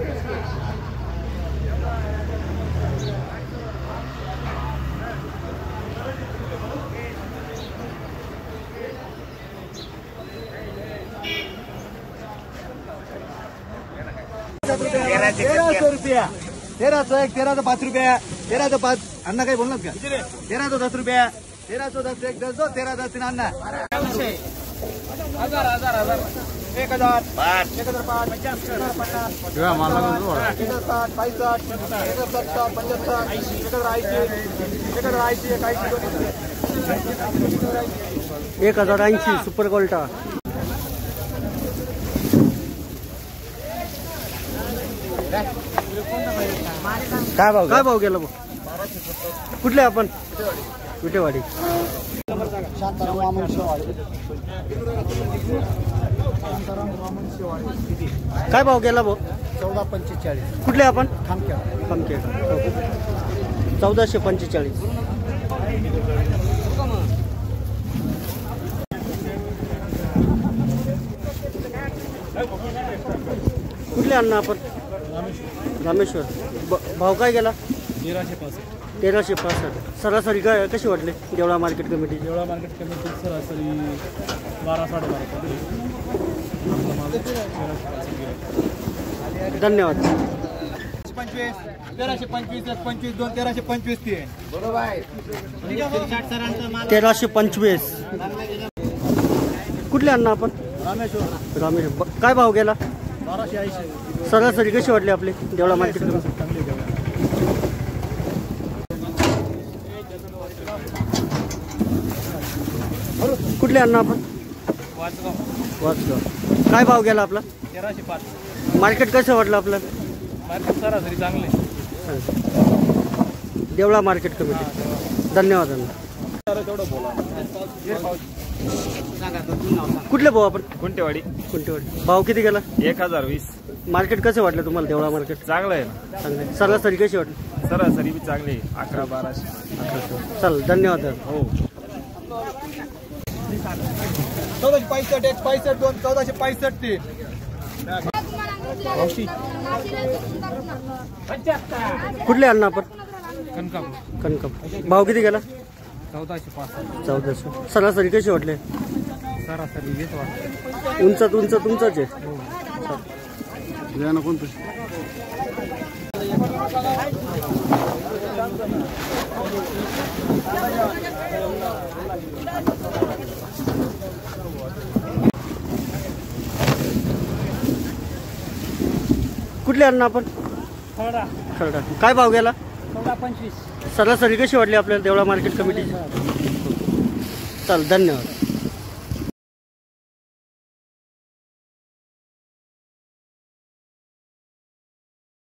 ₹1300 1301 1305 रुपया 1305 अन्ना काही बोलणार का 1310 रुपया 1310 एक 10 दो 1310 तीन अन्ना 1000 1000 1080 सुपर गोल्टा काय भाव गेला भाऊ कुठले आपण विटेवाडी काय भाव गेला भाऊ 1445 कुठले आपण खामके 1445 कुठले अण्णा आपण रामेश्वर भाव काय गेला 1365 सरासरी काय कशी वाटली देवळा मार्केट कमिटी सरासरी 12-12.5 धन्यवाद 1325 25 2 1325 1325 कुठले अण्णा आपण रामेश्वर काय भाव गेला 1280 सरासरी कशी वाटली आपली देवळा मार्केट कमिटी कुठले अण्णा आपण वाचगाव काय भाव गेला आपला 1305 मार्केट कसं वाटलं आपलं मार्केट सरासरी चांगले देवळा मार्केट कमिटी धन्यवाद अण्णा कुठले भाऊ आपण कुंटेवाडी भाव किती गेला 1020 मार्केट कसं वाटलं तुम्हाला देवळा मार्केट चांगलं आहे चांगलं सरासरी कशी वाटली सरासरी बी चांगली 11-12 चल धन्यवाद हो 1465 एक 65 2 1465 3 कुठले अण्णा आपण कनकापूर भाव किती गेला 1400 सरासरी कशी वाटले सरासरी उंच तुमचाच आहे कोणतं कुठले अण्णा आपण खरडा काय भाव गेला 1425 सरासरी कशी वाटली आपल्याला देवळा मार्केट कमिटीची चल धन्यवाद